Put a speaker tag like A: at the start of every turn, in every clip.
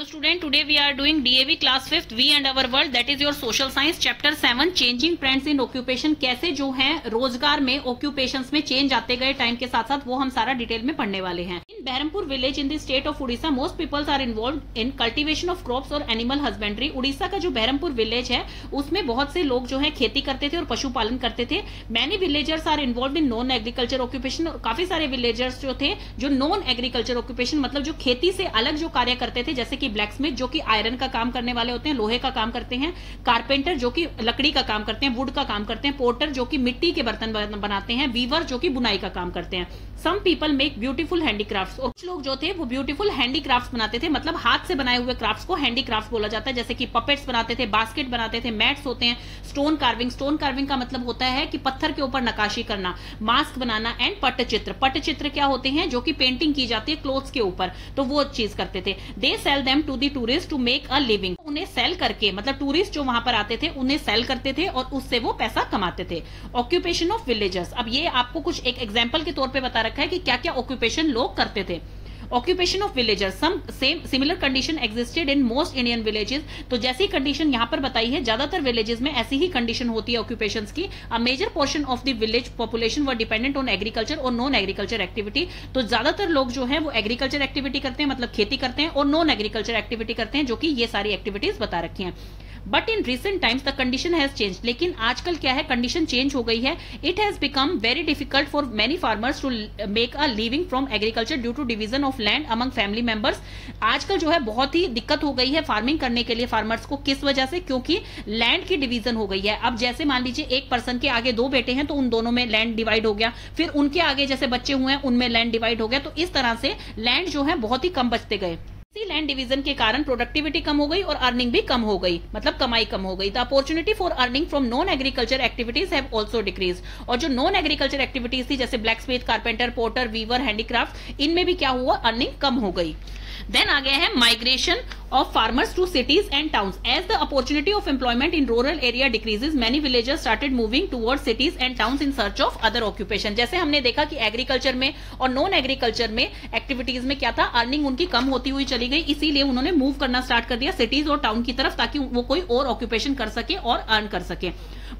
A: student, today we are doing DAV class 5th We and Our World, that is your social science chapter 7 changing trends in occupation। कैसे जो है रोजगार में occupations में change आते गए टाइम के साथ साथ, वो हम सारा डिटेल में पढ़ने वाले हैं। In Berhampur village in the state of Orissa most peoples are involve in cultivation of crops और एनिमल हस्बेंड्री। उड़ीसा का जो बहरमपुर विलेज है उसमें बहुत से लोग जो है खेती करते थे और पशुपालन करते थे। Many villagers are involve in non agriculture occupation. काफी सारे विलेजर्स जो थे जो नॉन एग्रीकल्चर ऑक्यूपेशन मतलब जो खेती से अलग जो कार्य करते थे, जैसे कि ब्लैकस्मिथ जो कि आयरन का काम करने वाले होते हैं, लोहे का काम करते हैं, कारपेंटर जो कि लकड़ी का काम करते हैं, वुड का काम करते हैं, पोर्टर जो कि मिट्टी के बर्तन बनाते हैं, वीवर जो कि बुनाई का काम करते हैं। Some people make beautiful handicrafts. और कुछ लोग जो थे वो ब्यूटीफुल हैंडीक्राफ्ट्स बनाते थे, मतलब हाथ से बनाए हुए क्राफ्ट्स को हैंडीक्राफ्ट बोला जाता है। जैसे कि पपेट्स बनाते थे, बास्केट बनाते थे, मैट्स होते हैं, स्टोन कार्विंग। स्टोन कार्विंग का मतलब होता है कि पत्थर के ऊपर नक्काशी करना, mask banana, and Pattachitra. Pattachitra क्या होते हैं? जो कि पेंटिंग की जाती है क्लोथ्स के ऊपर, तो वो चीज करते थे। They sell them to the tourist to make a living. उन्हें सेल करके, मतलब टूरिस्ट जो वहां पर आते थे उन्हें सेल करते थे और उससे वो पैसा कमाते थे। ऑक्यूपेशन ऑफ विलेजर्स, अब ये आपको कुछ एक एग्जांपल के तौर पे बता रखा है कि क्या क्या ऑक्यूपेशन लोग करते थे। Occupation of villagers, some same similar condition existed in most Indian villages. तो जैसी कंडीशन यहां पर बताई है, ज्यादातर विलेजेस में ऐसी ही कंडीशन होती है ऑक्यूपेशंस की। A major portion of the village population were dependent on agriculture और नॉन एग्रीकल्चर एक्टिविटी। तो ज्यादातर लोग जो है वो एग्रीकल्चर एक्टिविटी करते हैं, मतलब खेती करते हैं, और नॉन एग्रीकल्चर एक्टिविटी करते हैं, जो कि ये सारी एक्टिविटीज बता रखी हैं। But in recent times the condition has change. लेकिन आजकल क्या है, कंडीशन चेंज हो गई है। It has become very difficult for many farmers to make a living from agriculture due to division of land among family members. आजकल जो है बहुत ही दिक्कत हो गई है फार्मिंग करने के लिए फार्मर्स को। किस वजह से? क्योंकि लैंड की डिवीजन हो गई है। अब जैसे मान लीजिए एक पर्सन के आगे दो बेटे हैं तो उन दोनों में लैंड डिवाइड हो गया, फिर उनके आगे जैसे बच्चे हुए हैं उनमें लैंड डिवाइड हो गया। तो इस तरह से लैंड जो है बहुत ही कम बचते गए। लैंड डिवीजन के कारण प्रोडक्टिविटी कम हो गई और अर्निंग भी कम हो गई, मतलब कमाई कम हो गई। The opportunity for earning from non agriculture activities have also decrease. और जो नॉन एग्रीकल्चर एक्टिविटीज थी, जैसे blacksmith, carpenter, porter, weaver, handicraft, इनमें भी क्या हुआ? अर्निंग कम हो गई। देन आ गया है migration of farmers to cities and towns. As the opportunity of employment in rural area decreases, many villagers started moving towards cities and towns in search of other occupation. जैसे हमने देखा कि agriculture में और non agriculture में activities में क्या था, अर्निंग उनकी कम होती हुई चली गई, इसीलिए उन्होंने मूव करना स्टार्ट कर दिया सिटीज और टाउन की तरफ, ताकि वो कोई और ऑक्यूपेशन कर सके और अर्न कर सके।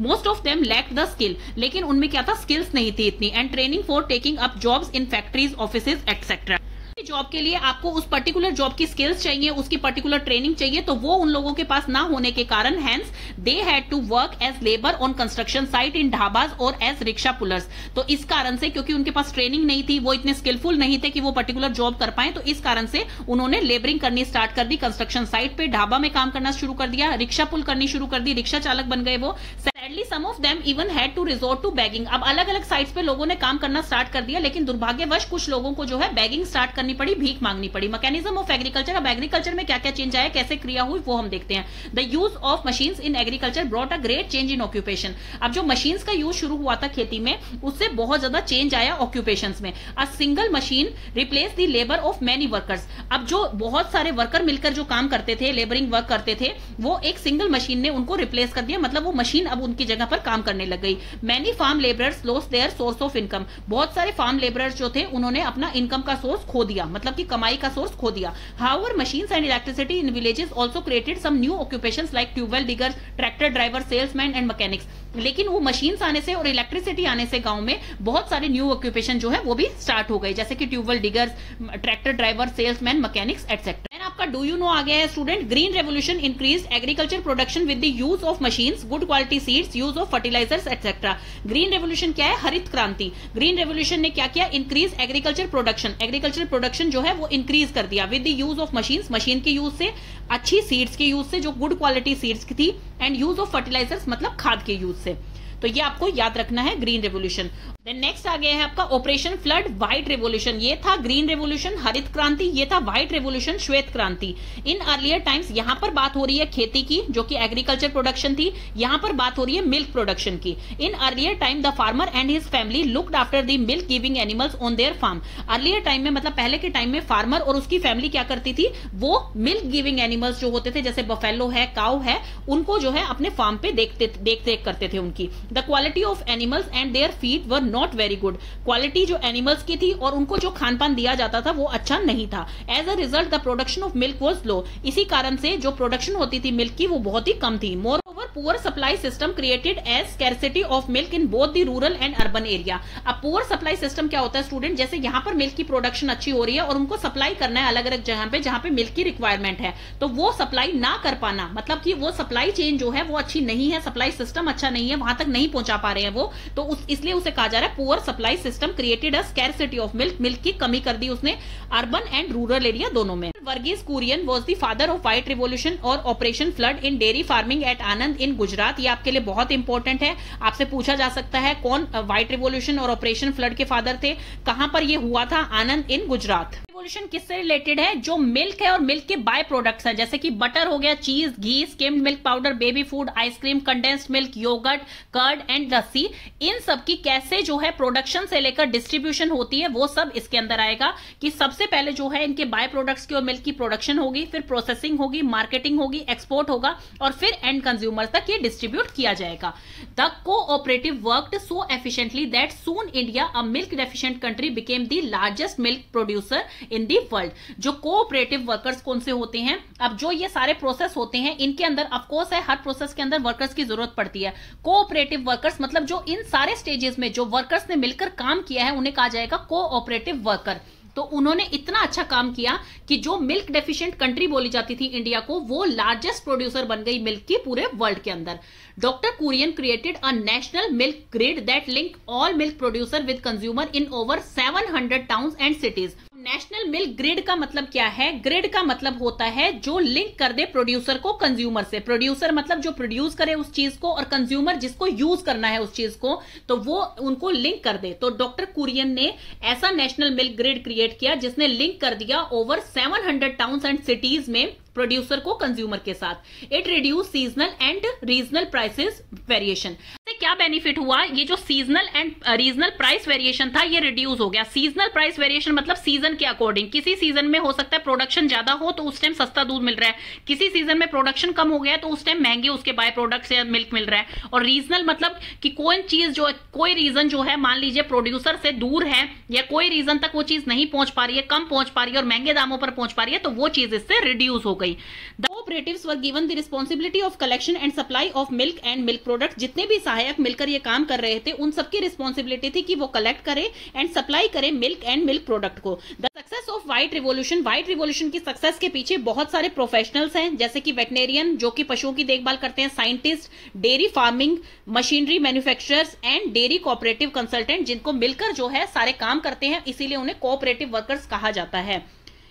A: Most of them lacked the skill, लेकिन उनमें क्या था, स्किल्स नहीं थी इतनी। And training for taking up jobs in factories, offices etcetera. Job के लिए आपको उस पर्टिकुलर जॉब की स्किल्स चाहिए, उसकी पर्टिकुलर ट्रेनिंग चाहिए, तो वो उन लोगों के पास ना होने के कारण hence they had to work as labour on construction site in dhabas और एज रिक्शा पुलर्स। तो इस कारण से, क्योंकि उनके पास ट्रेनिंग नहीं थी, वो इतने स्किलफुल नहीं थे कि वो पर्टिकुलर जॉब कर पाए, तो इस कारण से उन्होंने लेबरिंग करनी स्टार्ट कर दी। कंस्ट्रक्शन साइट पे, ढाबा में काम करना शुरू कर दिया, रिक्शा पुल करनी शुरू कर दी, रिक्शा चालक बन गए वो। Sadly some of them even had to resort to begging. अब अलग अलग साइट्स पे लोगों ने काम करना स्टार्ट कर दिया, लेकिन दुर्भाग्यवश कुछ लोगों को जो है बैगिंग स्टार्ट करनी पड़ी, भीख मांगनी पड़ी। मैकेनिज्म ऑफ एग्रीकल्चर, अब एग्रीकल्चर में क्या क्या चेंज आया, कैसे क्रिया हुई, वो हम देखते हैं। The use of machines in agriculture brought a great change in occupation. अब जो मशीन्स का यूज शुरू हुआ था खेती में, उससे बहुत ज्यादा चेंज आया ऑक्यूपेशंस में। A single machine replace the labour of many workers. अब जो बहुत सारे वर्कर मिलकर जो काम करते थे, लेबरिंग वर्क करते थे, वो एक सिंगल मशीन ने उनको रिप्लेस कर दिया, मतलब वो मशीन अब उनकी जगह पर काम करने लग गई। Many farm labourers lost their source of income. बहुत सारे फार्म लेबरर्स जो थे उन्होंने अपना इनकम का सोर्स खो दिया, मतलब कि कमाई का सोर्स खो दिया। However, machines and electricity in villages also created some new occupations like tubewell diggers, tractor driver, salesmen and mechanics. लेकिन वो मशीन्स आने से और इलेक्ट्रिसिटी आने से गांव में बहुत सारे न्यू ऑक्यूपेशन जो है वो भी स्टार्ट हो गए, जैसे कि tubewell diggers, tractor driver, salesman, mechanics etcetera. आपका डू यू नो आ गया है student. Green revolution increased agriculture production with the use of machines, good quality seeds, use of fertilisers etcetera. Green revolution क्या है? हरित क्रांति। ग्रीन रेवोल्यूशन ने क्या किया? Increase agriculture production. Agriculture production जो है वो इंक्रीज कर दिया with the use of machines, machine के यूज से, अच्छी सीड्स के यूज से जो गुड क्वालिटी सीड्स की थी, एंड यूज ऑफ फर्टिलाइजर्स मतलब खाद के यूज से। तो ये आपको याद रखना है, ग्रीन रेवोल्यूशन। देन नेक्स्ट आ गया है आपका ऑपरेशन फ्लड, व्हाइट रेवोल्यूशन। ये था ग्रीन रेवोल्यूशन, हरित क्रांति, ये था व्हाइट रेवोल्यूशन, श्वेत क्रांति। इन अर्लियर टाइम्स, यहां पर बात हो रही है खेती की, जो कि एग्रीकल्चर प्रोडक्शन थी, यहां पर बात हो रही है मिल्क प्रोडक्शन की। In earlier time the farmer and his family looked after the milk giving animals on their farm. Earlier time में, मतलब पहले के टाइम में, फार्मर और उसकी फैमिली क्या करती थी, वो मिल्क गिविंग एनिमल्स जो होते थे, जैसे बफेलो है, काउ है, उनको जो है अपने फार्म पे देख करते थे उनकी। The quality of animals and their feed were not very good. Quality जो एनिमल्स की थी और उनको जो खान पान दिया जाता था वो अच्छा नहीं था। As a result the production of milk was low. इसी कारण से जो प्रोडक्शन होती थी मिल्क की वो बहुत ही कम थी। Moreover poor supply system created as scarcity of milk in both the rural and urban area. अब पुअर सप्लाई सिस्टम क्या होता है स्टूडेंट, जैसे यहाँ पर मिल्क की प्रोडक्शन अच्छी हो रही है और उनको सप्लाई करना है अलग अलग जगह पे जहां पे मिल्क की रिक्वायरमेंट है, तो वो सप्लाई ना कर पाना, मतलब कि वो सप्लाई चेन जो है वो अच्छी नहीं है, सप्लाई सिस्टम अच्छा नहीं है, वहां तक नहीं पहुंचा पा रहे हैं वो, तो इसलिए उसे कहा जा रहा है poor supply system created a scarcity of milk. Milk की कमी कर दी उसने अर्बन एंड रूरल एरिया दोनों में। Verghese Kurien was the father of white revolution और operation flood in dairy farming at Anand in Gujarat. ये आपके लिए बहुत इंपॉर्टेंट है, आपसे पूछा जा सकता है कौन व्हाइट रिवॉल्यूशन और ऑपरेशन फ्लड के फादर थे, कहां पर ये हुआ था, आनंद इन गुजरात। रिवॉल्यूशन किससे रिलेटेड है, जो मिल्क है और मिल्क के बाय प्रोडक्ट्स हैं, जैसे कि बटर हो गया, cheese, ghee, skimmed milk powder, baby food, ice cream, condensed milk, yogurt, curd and lassi, इन सब की कैसे जो है प्रोडक्शन से लेकर डिस्ट्रीब्यूशन होती है वो सब इसके अंदर आएगा। कि सबसे पहले जो है इनके बाय प्रोडक्ट्स की और मिल्क की प्रोडक्शन होगी, फिर प्रोसेसिंग होगी, मार्केटिंग होगी, एक्सपोर्ट होगा और फिर एंड कंज्यूमर तक ये डिस्ट्रीब्यूट किया जाएगा। The cooperative worked so efficiently that soon India, a milk deficient country, became the largest milk producer in the world. जो कोऑपरेटिव वर्कर्स कौन से होते हैं, अब जो ये सारे प्रोसेस होते हैं इनके अंदर ऑफकोर्स है हर प्रोसेस के अंदर वर्कर्स की जरूरत पड़ती है। कोऑपरेटिव वर्कर्स मतलब जो इन सारे स्टेजेस में जो वर्कर्स ने मिलकर काम किया है उन्हें कहा जाएगा कोऑपरेटिव वर्कर। तो उन्होंने इतना अच्छा काम किया कि जो मिल्क डेफिशिएंट कंट्री बोली जाती थी इंडिया को, वो लार्जेस्ट प्रोड्यूसर बन गई मिल्क की पूरे वर्ल्ड के अंदर। Doctor Kurien created a national milk grid that link all milk producer with consumer in over 700 towns and cities. National milk grid का मतलब क्या है, ग्रिड का मतलब होता है जो लिंक कर दे प्रोड्यूसर को कंज्यूमर से। प्रोड्यूसर मतलब जो प्रोड्यूस करे उस चीज को, और कंज्यूमर जिसको यूज करना है उस चीज को, तो वो उनको लिंक कर दे। तो डॉक्टर कुरियन ने ऐसा नेशनल मिल्क ग्रिड क्रिएट किया जिसने लिंक कर दिया ओवर 700 टाउन्स एंड सिटीज में प्रोड्यूसर को कंज्यूमर के साथ। It reduce seasonal and regional prices variation. क्या बेनिफिट हुआ, ये जो seasonal and regional price variation था ये रिड्यूस हो गया। सीजनल प्राइस वेरिएशन मतलब सीजन के अकॉर्डिंग, किसी सीजन में हो सकता है प्रोडक्शन ज्यादा हो तो उस टाइम सस्ता दूध मिल रहा है, किसी सीजन में प्रोडक्शन कम हो गया तो उस टाइम महंगे उसके बाय प्रोडक्ट्स या मिल्क मिल रहा है। और रीजनल मतलब कि कोई चीज जो कोई रीजन जो है मान लीजिए प्रोड्यूसर से दूर है या कोई रीजन तक वो चीज नहीं पहुंच पा रही है, कम पहुंच पा रही है और महंगे दामों पर पहुंच पा रही है, तो वो चीज इससे रिड्यूस हो गई। The cooperatives were given the responsibility of collection and supply of milk and milk products. जितने भी सहायक मिलकर ये काम कर रहे थे उन सबकी रिस्पांसिबिलिटी थी कि वो कलेक्ट करे एंड सप्लाई करे मिल्क एंड मिल्क प्रोडक्ट को। The success of white revolution, white revolution की सक्सेस के पीछे बहुत सारे प्रोफेशनल्स हैं, जैसे कि वेटनेरियन जो कि पशुओं की देखभाल करते हैं, scientist, dairy farming, machinery manufacturers and dairy cooperative consultant, जिनको मिलकर जो है सारे काम करते हैं, इसीलिए उन्हें कोऑपरेटिव वर्कर्स कहा जाता है।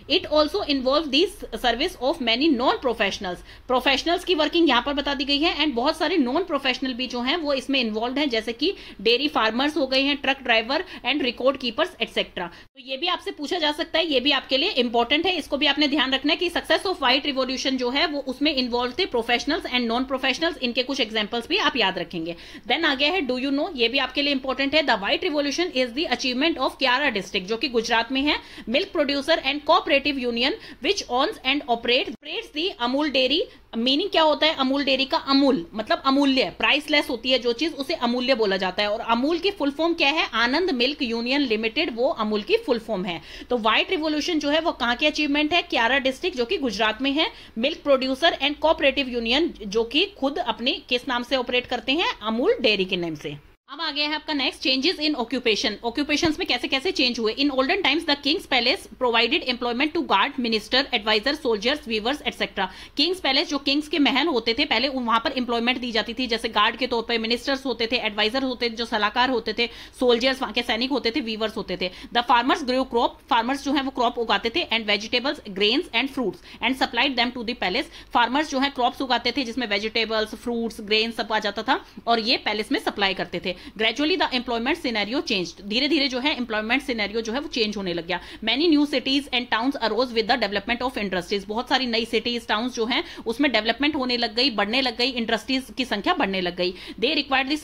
A: It also involve the service of many non professionals. Professionals की वर्किंग यहाँ पर बता दी गई है एंड बहुत सारे नॉन प्रोफेशनल भी जो हैं वो इसमें इन्वॉल्व हैं, जैसे कि डेयरी फार्मर्स हो गए हैं, truck driver and record keepers etcetera. तो ये भी आपसे पूछा जा सकता है, ये भी आपके लिए इंपॉर्टेंट है, इसको भी आपने ध्यान रखना है कि सक्सेस ऑफ व्हाइट रिवॉल्यूशन जो है वो उसमें इन्वॉल्व थे प्रोफेशनल्स एंड नॉन प्रोफेशनल्स। इनके कुछ एग्जाम्पल्स भी आप याद रखेंगे। देन आ गया है डू यू नो, ये भी आपके लिए इंपॉर्टेंट है। The white revolution is the achievement of Kaira district, जो कि गुजरात में है, milk producer and cooperative union which owns and operates the Amul dairy. Meaning क्या होता है अमूल डेयरी का, अमूल मतलब अमूल्य, प्राइसलेस होती है जो चीज उसे अमूल्य बोला जाता है। और अमूल की फुल फॉर्म क्या है, आनंद मिल्क यूनियन लिमिटेड, वो अमूल की फुल फॉर्म है। तो व्हाइट रिवॉल्यूशन जो है वो कहां की अचीवमेंट है, क्यारा डिस्ट्रिक्ट जो कि गुजरात में है, milk producer and cooperative union जो कि खुद अपने किस नाम से ऑपरेट करते हैं, अमूल डेयरी के नाम से। अब आ गया है आपका next, changes in occupation. Occupations में कैसे कैसे चेंज हुए। In olden times the king's palace provided employment to guard, minister, advisor, soldiers, weavers etcetera. King's palace जो किंग्स के महल होते थे पहले वहां पर एम्प्लॉयमेंट दी जाती थी, जैसे गार्ड के तौर पर मिनिस्टर्स होते थे, एडवाइजर होते थे जो सलाहकार होते थे, सोल्जर्स वहां के सैनिक होते थे, वीवर्स होते थे। The farmers grow crop, farmers जो है वो क्रॉप उगाते थे, and vegetables, grains and fruits and supplied them to the palace. Farmers जो है क्रॉप्स उगाते थे जिसमें वेजिटेबल्स, फ्रूट्स, ग्रेन सब आ जाता था और ये पैलेस में सप्लाई करते थे। Gradually the employment scenario changed, धीरे धीरे जो है एम्प्लॉयमेंट सिनेरियो जो है वो चेंज होने लग गया। Many new cities and towns arose with the development of industries, बहुत सारी नई सिटीज टाउन्स जो हैं उसमें डेवलपमेंट होने लग गई, बढ़ने लग गई, इंडस्ट्रीज की संख्या बढ़ने लग गई। They required the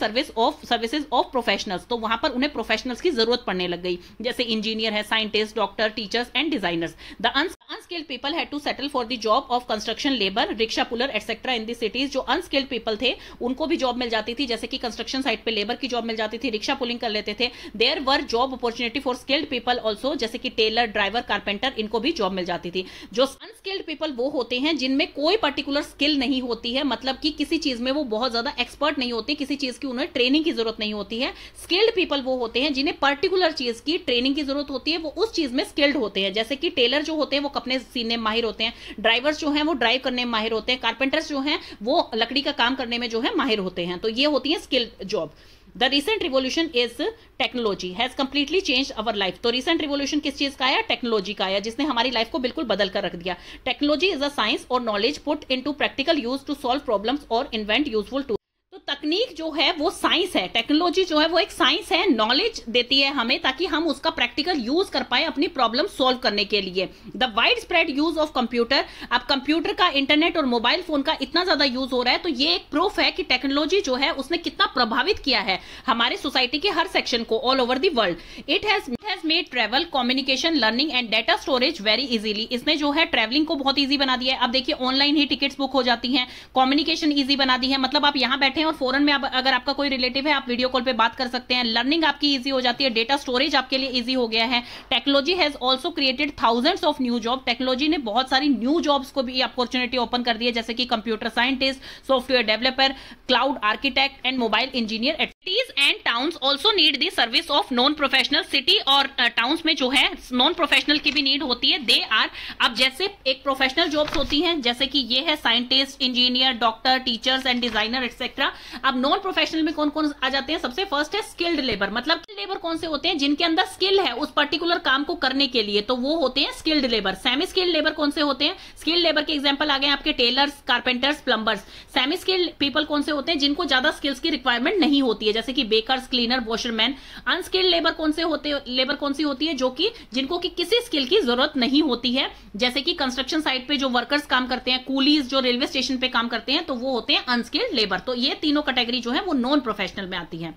A: services of professionals, तो वहां पर उन्हें प्रोफेशनल्स की जरूरत पड़ने लग गई, जैसे इंजीनियर है, scientist, doctor, teachers and designers. The unskilled people had to settle for the job of construction labour, rickshaw puller etcetera in the cities. जो अनस्किल्ड पीपल थे उनको भी जॉब मिल जाती थी, जैसे कि कंस्ट्रक्शन साइट पे लेबर की जॉब मिल जाती थी, रिक्शा पुलिंग कर लेते थे। There were job opportunity for skilled people also, जैसे कि टेलर, ड्राइवर, कारपेंटर, इनको भी जॉब मिल जाती थी। जो अनस्किल्ड पीपल वो होते हैं जिनमें कोई पर्टिकुलर स्किल नहीं होती है, मतलब कि किसी चीज में वो बहुत ज्यादा एक्सपर्ट नहीं होती, किसी चीज की उन्हें ट्रेनिंग की जरूरत नहीं होती है। स्किल्ड पीपल वो होते हैं जिन्हें पर्टिकुलर चीज की ट्रेनिंग की जरूरत होती है, वो उस चीज में स्किल्ड होते हैं। जैसे कि टेलर जो होते हैं वो कपड़े सीने में माहिर होते हैं, ड्राइवर्स जो हैं वो ड्राइव करने में माहिर होते हैं, कारपेंटर्स जो हैं वो लकड़ी का काम करने में जो है माहिर होते हैं। तो ये होती है skilled job. The recent revolution is technology has completely change our life. तो रिसेंट रिवोल्यूशन किस चीज का आया? टेक्नोलॉजी का आया, जिसने हमारी लाइफ को बिल्कुल बदल कर रख दिया। टेक्नोलॉजी इज अ साइंस और knowledge put into practical use to solve problems और इन्वेंट यूजफुल टूल्स। तो तकनीक जो है वो साइंस है, टेक्नोलॉजी जो है वो एक साइंस है, नॉलेज देती है हमें ताकि हम उसका प्रैक्टिकल यूज कर पाए अपनी प्रॉब्लम सॉल्व करने के लिए। The wide spread use of computer, अब कंप्यूटर का, इंटरनेट और मोबाइल फोन का इतना ज्यादा यूज हो रहा है, तो ये एक प्रूफ है कि टेक्नोलॉजी जो है उसने कितना प्रभावित किया है हमारे सोसाइटी के हर सेक्शन को all over the world. It has made travel, communication, learning and data storage very easily. इसने जो है ट्रेवलिंग को बहुत ईजी बना दिया है। अब देखिए ऑनलाइन ही टिकट्स बुक हो जाती हैं, कम्युनिकेशन ईजी बना दी है, मतलब आप यहां बैठे हैं और फॉरेन में अगर आपका कोई रिलेटिव है आप वीडियो कॉल पे बात कर सकते हैं। लर्निंग आपकी इजी हो जाती है, डेटा स्टोरेज आपके लिए इजी हो गया है। Technology has also created thousands of new job, technology ने बहुत सारी न्यू जॉब्स को भी अपॉर्चुनिटी ओपन कर दी है, जैसे कि computer scientist, software developer, cloud architect and mobile engineer. Cities and towns also need the service of non professional. City और टाउन्स में जो है नॉन प्रोफेशनल की भी नीड होती है। दे आर, अब जैसे एक प्रोफेशनल जॉब्स होती हैं जैसे कि ये है scientist, engineer, doctor, teachers and designer etcetera. अब नॉन प्रोफेशनल में कौन कौन आ जाते हैं? सबसे फर्स्ट है स्किल्ड लेबर, मतलब लेबर कौन से होते हैं? जिनके अंदर स्किल है उस पर्टिकुलर काम को करने के लिए, तो वो होते हैं skilled labour. Semi skilled labour कौन से होते हैं? स्किल्ड लेबर के एग्जांपल आ गए आपके tailors, carpenters, plumbers. Semi skilled people कौन से होते हैं? जिनको ज्यादा स्किल्स की रिक्वायरमेंट नहीं होती है, जैसे कि bakers, cleaner, washerman. Unskilled labour कौन से होते हैं? लेबर कौन सी होती है? जो कि जिनको कि किसी स्किल की जरूरत नहीं होती है, जैसे कि कंस्ट्रक्शन साइट पे जो वर्कर्स काम करते हैं, कूलीज जो रेलवे स्टेशन पे काम करते हैं, तो वो होते हैं अनस्किल्ड लेबर। तो ये तीनों कैटेगरी जो है वो नॉन प्रोफेशनल में आती है।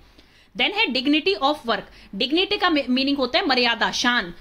A: देन है डिग्निटी ऑफ वर्क। डिग्निटी का मीनिंग होता है मर्यादा, शान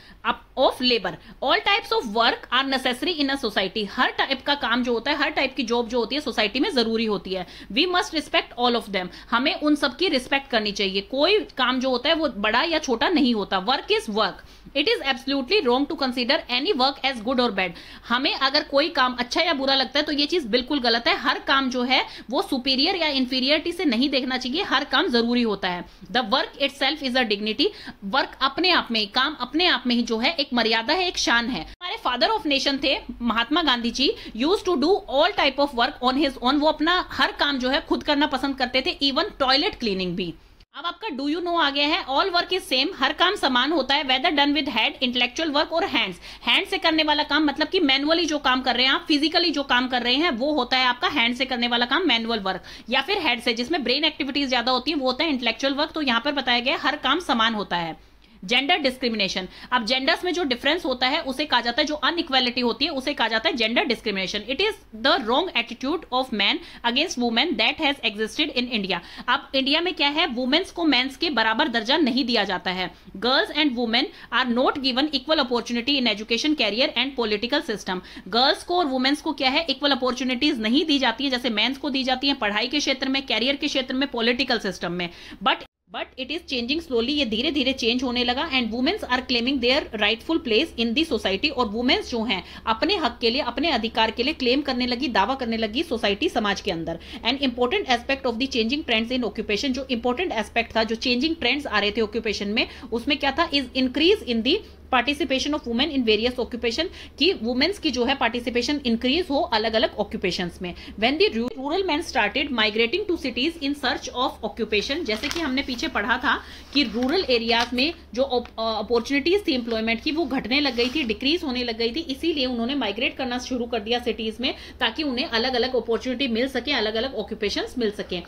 A: of labour. All types of work are necessary in a society. हर टाइप का काम जो होता है, हर टाइप की जॉब जो होती है सोसाइटी में जरूरी होती है। We must respect all of them. हमें उन सबकी रिस्पेक्ट करनी चाहिए। कोई काम जो होता है वो बड़ा या छोटा नहीं होता। Work is work. It is absolutely wrong to consider any work as good और बैड। हमें अगर कोई काम अच्छा या बुरा लगता है तो ये चीज बिल्कुल गलत है। हर काम जो है वो सुपीरियर या इंफीरियरिटी से नहीं देखना चाहिए, हर काम जरूरी होता है। The work itself is a dignity. Work अपने आप में, काम अपने आप में ही जो है एक मर्यादा है, एक शान है। हमारे फादर ऑफ नेशन थे Mahatma Gandhi ji, use to do all type of work on his own. वो अपना हर काम जो है खुद करना पसंद करते थे, इवन टॉयलेट क्लीनिंग भी। अब आपका डू यू नो आ गया है। ऑल वर्क इज सेम, हर काम समान होता है, whether done with head, intellectual work और हैंड्स। हैंड से करने वाला काम मतलब कि मैनुअली जो काम कर रहे हैं आप, फिजिकली जो काम कर रहे हैं, वो होता है आपका हैंड से करने वाला काम, मैनुअल वर्क। या फिर हेड से, जिसमें ब्रेन एक्टिविटीज ज्यादा होती है, वो होता है इंटेलेक्चुअल वर्क। तो यहां पर बताया गया हर काम समान होता है। Gender discrimination. अब जेंडर्स में जो डिफरेंस होता है उसे कहा जाता है, जो अनइक्वालिटी होती है उसे कहा जाता है gender discrimination. It is the wrong attitude of man against women that has existed in India. अब इंडिया में क्या है, वुमेन्स को मेंस के बराबर दर्जा नहीं दिया जाता है। Girls and women are not given equal opportunity in education, career and political system. Girls को और वुमेन्स को क्या है, इक्वल अपॉर्चुनिटीज नहीं दी जाती है जैसे मेंस को दी जाती है पढ़ाई के क्षेत्र में, कैरियर के क्षेत्र में, पॉलिटिकल सिस्टम में। But it is changing slowly. ये धीरे धीरे चेंज होने लगा। And womens are claiming their rightful place in the society. और वुमेन्स जो हैं अपने हक के लिए, अपने अधिकार के लिए क्लेम करने लगी, दावा करने लगी सोसाइटी, समाज के अंदर। And important aspect of the changing trends in occupation, जो इंपॉर्टेंट एस्पेक्ट था, जो चेंजिंग ट्रेंड्स आ रहे थे ऑक्यूपेशन में, उसमें क्या था, is increase in the participation of women in various occupation, की वुमेन्स की जो है पार्टिसिपेशन इंक्रीज हो अलग अलग ऑक्यूपेशंस में। When the rural man started migrating to cities in search of occupation, जैसे कि हमने पीछे पढ़ा था कि रूरल एरियाज में जो अपॉर्चुनिटीज थी एम्प्लॉयमेंट की वो घटने लग गई थी, डिक्रीज होने लग गई थी, इसीलिए उन्होंने माइग्रेट करना शुरू कर दिया सिटीज में, ताकि उन्हें अलग अलग अपॉर्चुनिटी मिल सके, अलग अलग ऑक्यूपेशंस मिल सके।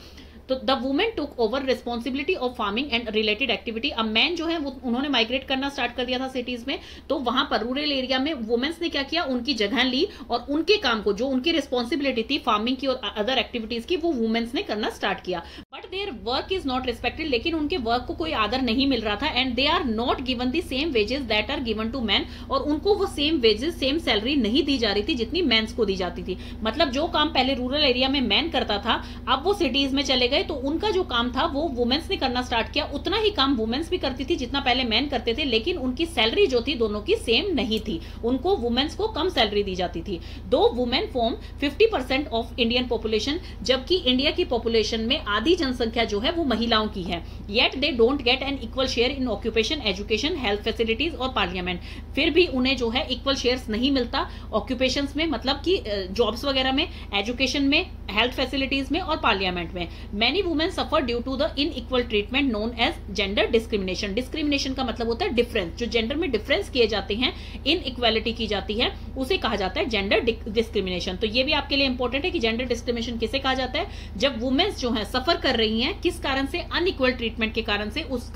A: तो the women took over responsibility of farming and related activity. अब मैन जो है वो उन्होंने माइग्रेट करना स्टार्ट कर दिया था सिटीज में, तो वहां पर रूरल एरिया में वुमेन्स ने क्या किया, उनकी जगह ली और उनके काम को, जो उनकी रिस्पॉन्सिबिलिटी थी फार्मिंग की और अदर एक्टिविटीज की, वो वुमेन्स ने करना स्टार्ट किया। But their work is not respected, लेकिन उनके वर्क को कोई आदर नहीं मिल रहा था। And they are not given the same wages that are given to man, और उनको वो सेम वेजेस सेम सैलरी नहीं दी जा रही थी जितनी मेंस को दी जाती थी। मतलब जो काम पहले रूरल एरिया में मैन करता था, अब वो सिटीज में चले गए तो उनका जो काम था वो वुमेन्स ने करना स्टार्ट किया। उतना ही काम वुमेन्स भी करती थी जितना पहले मैन करते थे, लेकिन उनकी सैलरी जो थी दोनों की सेम नहीं थी, उनको वुमेन्स को कम सैलरी दी जाती थी। दो women form 50% of Indian population, जबकि इंडिया की पॉपुलेशन में आधी जनसंख्या जो है वो महिलाओं की है। Yet they don't get an equal share in occupation, education, health facilities और पार्लियामेंट। फिर भी उन्हें जो है इक्वल शेयर्स नहीं मिलता ऑक्यूपेशंस में, मतलब कि जॉब्स वगैरह में, एजुकेशन में, हेल्थ फैसिलिटीज में और पार्लियामेंट में। Many women suffer due to the unequal treatment known as gender discrimination. Discrimination का मतलब होता है डिफरेंस, जो जेंडर में डिफरेंस किए जाते हैं, इनइक्वालिटी की जाती है, उसे कहा जाता है जेंडर डिस्क्रिमिनेशन। तो ये भी आपके लिए इंपॉर्टेंट है कि जेंडर डिस्क्रिमिनेशन किसे कहा जाता है, जब वुमेन्स जो है सफर कर रही हैं किस कारण से, अनइक्वल ट्रीटमेंट के कारण से, उस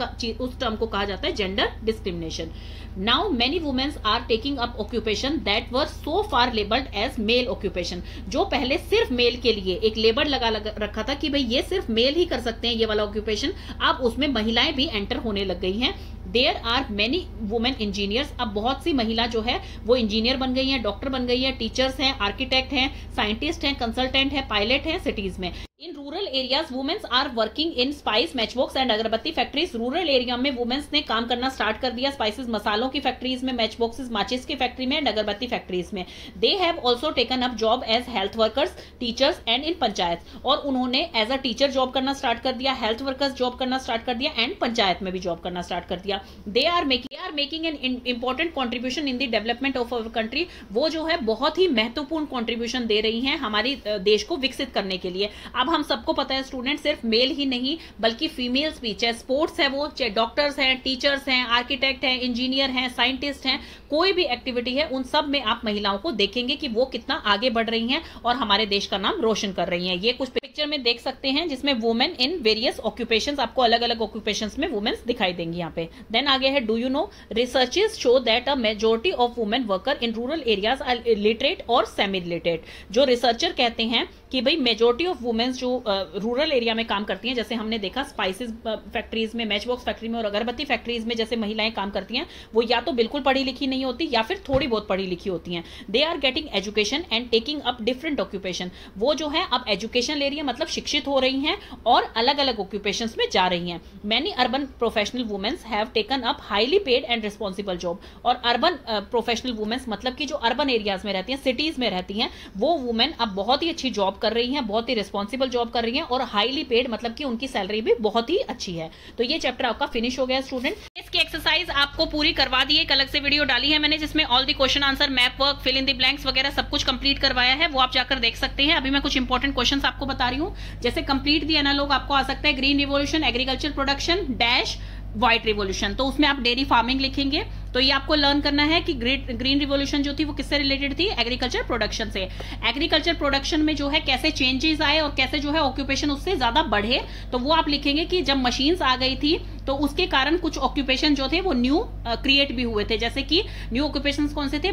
A: टर्म को कहा जाता है gender discrimination. Now many womens are taking up occupation that were so far labelled as male occupation. जो पहले सिर्फ मेल के लिए एक लेबल लगा रखा था कि भाई ये सिर्फ मेल ही कर सकते हैं ये वाला ऑक्यूपेशन, अब उसमें महिलाएं भी एंटर होने लग गई हैं। There are many women engineers, अब बहुत सी महिला जो है वो इंजीनियर बन गई हैं, डॉक्टर बन गई है, टीचर्स हैं, आर्किटेक्ट हैं, साइंटिस्ट हैं, कंसल्टेंट हैं, पायलट हैं सिटीज में। In rural areas womens are working in spice, matchbox and agarbatti factories. Rural area में वुमेन्स ने काम करना स्टार्ट कर दिया स्पाइसेस, मसालों की फैक्ट्रीज में, मैच बॉक्सेस, माचिस की फैक्ट्री में एंड अगरबत्ती फैक्ट्रीज में। They have also taken up job as health workers, teachers and in panchayat, और उन्होंने एज अ टीचर जॉब करना स्टार्ट कर दिया, हेल्थ वर्कर्स जॉब करना स्टार्ट कर दिया एंड पंचायत में भी जॉब करना स्टार्ट कर दिया। They are making an important contribution in the development of our country. वो जो है बहुत ही महत्वपूर्ण कॉन्ट्रीब्यूशन दे रही हैं हमारी देश को विकसित करने के लिए। अब हम सबको पता है स्टूडेंट, सिर्फ मेल ही नहीं बल्कि फीमेल्स भी, चाहे स्पोर्ट्स है वो, चाहे डॉक्टर्स हैं, टीचर्स हैं, आर्किटेक्ट हैं, इंजीनियर हैं, साइंटिस्ट हैं, कोई भी एक्टिविटी है उन सब में आप महिलाओं को देखेंगे कि वो कितना आगे बढ़ रही हैं और हमारे देश का नाम रोशन कर रही हैं। ये कुछ पिक्चर में देख सकते हैं जिसमें वुमेन इन वेरियस ऑक्यूपेशंस, आपको अलग अलग ऑक्यूपेशंस में वुमेन्स दिखाई देंगी यहाँ पे। देन आगे है, do you know researches show that a majority of women worker in rural areas are literate और सेमी लिटरेट। जो रिसर्चर कहते हैं कि भाई मेजॉरिटी ऑफ वुमेन्स जो रूरल एरिया में काम करती हैं, जैसे हमने देखा स्पाइसेस फैक्ट्रीज में, मैच बॉक्स फैक्ट्री में और अगरबत्ती फैक्ट्रीज में जैसे महिलाएं काम करती हैं, वो या तो बिल्कुल पढ़ी लिखी नहीं होती या फिर थोड़ी बहुत पढ़ी लिखी होती हैं। They are getting education and taking up different occupation. वो जो है अब एजुकेशन ले रही है, मतलब शिक्षित हो रही हैं और अलग अलग ऑक्यूपेशंस में जा रही हैं। Many urban professional womens have taken up highly paid and responsible job. और अर्बन प्रोफेशनल वुमेन्स मतलब कि जो अर्बन एरियाज में रहती हैं, सिटीज में रहती हैं, वो वुमेन अब बहुत ही अच्छी जॉब कर रही हैं, बहुत ही रिस्पॉन्सिबल जॉब कर रही हैं और हाईली पेड मतलब कि उनकी सैलरी भी बहुत ही अच्छी है। तो ये चैप्टर आपका फिनिश हो गया स्टूडेंट। इसकी एक्सरसाइज आपको पूरी करवा दी है, एक अलग से वीडियो डाली है मैंने जिसमें all the question answer, map work, fill in the blanks वगैरह सब कुछ कंप्लीट करवाया है, वो आप जाकर देख सकते हैं। अभी मैं कुछ इंपॉर्टेंट क्वेश्चंस आपको बता रही हूं, जैसे कंप्लीट द एनालॉग आपको आ सकता है green revolution, agriculture production dash white revolution, तो उसमें आप डेयरी फार्मिंग लिखेंगे। तो ये आपको लर्न करना है कि ग्रीन रिवॉल्यूशन जो थी वो किससे रिलेटेड थी, एग्रीकल्चर प्रोडक्शन से। एग्रीकल्चर प्रोडक्शन में जो है कैसे चेंजेस आए और कैसे जो है ऑक्यूपेशन उससे ज्यादा बढ़े, तो वो आप लिखेंगे कि जब मशीन्स आ गई थी तो उसके कारण कुछ ऑक्यूपेशन जो थे वो न्यू क्रिएट भी हुए थे, जैसे कि न्यू ऑक्यूपेशन कौन से थे,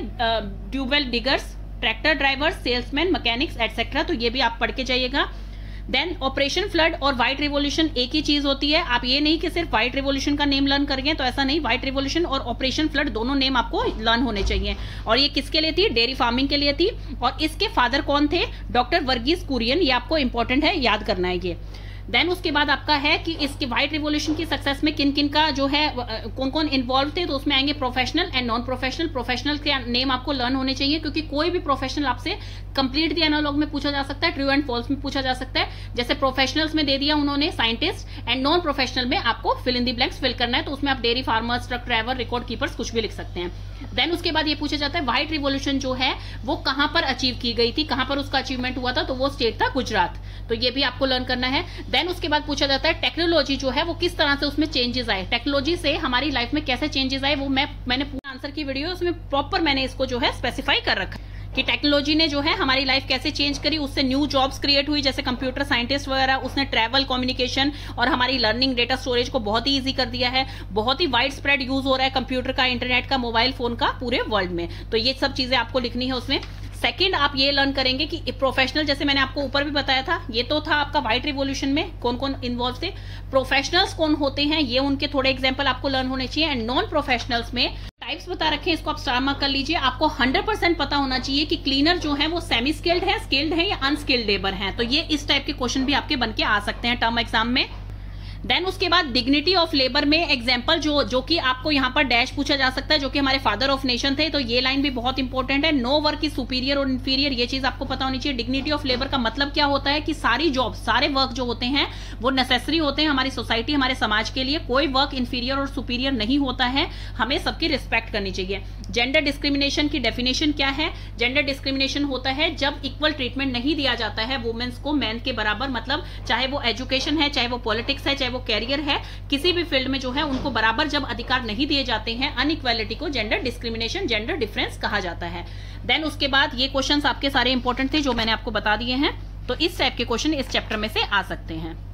A: tube well diggers, tractor drivers, salesman, mechanics etcetera. तो ये भी आप पढ़ के जाइएगा। देन ऑपरेशन फ्लड और व्हाइट रिवॉल्यूशन एक ही चीज होती है। आप ये नहीं कि सिर्फ व्हाइट रिवॉल्यूशन का नेम लर्न करेंगे, तो ऐसा नहीं, व्हाइट रिवॉल्यूशन और ऑपरेशन फ्लड दोनों नेम आपको लर्न होने चाहिए। और ये किसके लिए थी, डेयरी फार्मिंग के लिए थी। और इसके फादर कौन थे, डॉक्टर वर्गीस कुरियन, ये आपको इंपॉर्टेंट है, याद करना है ये। देन उसके बाद आपका है कि इसके व्हाइट रिवॉल्यूशन की सक्सेस में किन किन का जो है कौन कौन इन्वॉल्व थे, तो उसमें आएंगे professional and non professional. Professional के नेम आपको लर्न होने चाहिए क्योंकि कोई भी प्रोफेशनल आपसे कंप्लीट द एनालॉग में पूछा जा सकता है, ट्रू एंड फॉल्स में पूछा जा सकता है। जैसे प्रोफेशनल्स में दे दिया उन्होंने साइंटिस्ट, एंड नॉन प्रोफेशनल में आपको fill in the blanks fill करना है, तो उसमें आप dairy farmers, truck driver, record keepers कुछ भी लिख सकते हैं। देन उसके बाद ये पूछा जाता है व्हाइट रिवॉल्यूशन जो है वो कहां पर अचीव की गई थी, कहां पर उसका अचीवमेंट हुआ था, तो वो स्टेट था गुजरात। तो ये भी आपको लर्न करना है। देन उसके बाद पूछा जाता है टेक्नोलॉजी जो है वो किस तरह से उसमें चेंजेस आए, टेक्नोलॉजी से हमारी लाइफ में कैसे चेंजेस आए, वो मैंने पूरा आंसर की वीडियो उसमें प्रॉपर मैंने इसको जो है स्पेसिफाई कर रखा है कि टेक्नोलॉजी ने जो है हमारी लाइफ कैसे चेंज करी, उससे न्यू जॉब्स क्रिएट हुई, जैसे कंप्यूटर साइंटिस्ट वगैरह, उसने ट्रैवल, कम्युनिकेशन और हमारी लर्निंग, डेटा स्टोरेज को बहुत ही इजी कर दिया है। बहुत ही वाइड स्प्रेड यूज हो रहा है कंप्यूटर का, इंटरनेट का, मोबाइल फोन का पूरे वर्ल्ड में। तो ये सब चीजें आपको लिखनी है उसमें। सेकंड आप ये लर्न करेंगे कि प्रोफेशनल, जैसे मैंने आपको ऊपर भी बताया था, ये तो था आपका व्हाइट रिवॉल्यूशन में कौन कौन इन्वॉल्व थे। प्रोफेशनल्स कौन होते हैं, ये उनके थोड़े एग्जांपल आपको लर्न होने चाहिए। एंड नॉन प्रोफेशनल्स में टाइप्स बता रखे हैं, इसको आप स्टार मार्क कर लीजिए। आपको 100% पता होना चाहिए कि क्लीनर जो है वो सेमी स्किल्ड है, स्किल्ड है या अनस्किल्ड लेबर है। तो ये इस टाइप के क्वेश्चन भी आपके बन के आ सकते हैं टर्म एग्जाम में। देन उसके बाद डिग्निटी ऑफ लेबर में एग्जांपल जो कि आपको यहाँ पर डैश पूछा जा सकता है, जो कि हमारे फादर ऑफ नेशन थे, तो ये लाइन भी बहुत इंपॉर्टेंट है। नो वर्क इज सुपीरियर और इंफीरियर, ये चीज आपको पता होनी चाहिए। डिग्निटी ऑफ लेबर का मतलब क्या होता है कि सारी जॉब, सारे वर्क जो होते हैं वो नेसेसरी होते हैं हमारी सोसाइटी, हमारे समाज के लिए। कोई वर्क इंफीरियर और सुपीरियर नहीं होता है, हमें सबकी रिस्पेक्ट करनी चाहिए। जेंडर डिस्क्रिमिनेशन की डेफिनेशन क्या है? जेंडर डिस्क्रिमिनेशन होता है जब इक्वल ट्रीटमेंट नहीं दिया जाता है वुमेन्स को मैन के बराबर, मतलब चाहे वो एजुकेशन है, चाहे वो पॉलिटिक्स है, चाहे वो कैरियर है, किसी भी फील्ड में जो है उनको बराबर जब अधिकार नहीं दिए जाते हैं, अनइक्वालिटी को जेंडर डिस्क्रिमिनेशन, जेंडर डिफरेंस कहा जाता है। देन उसके बाद ये क्वेश्चंस आपके सारे इंपॉर्टेंट थे जो मैंने आपको बता दिए हैं, तो इस टाइप के क्वेश्चन इस चैप्टर में से आ सकते हैं।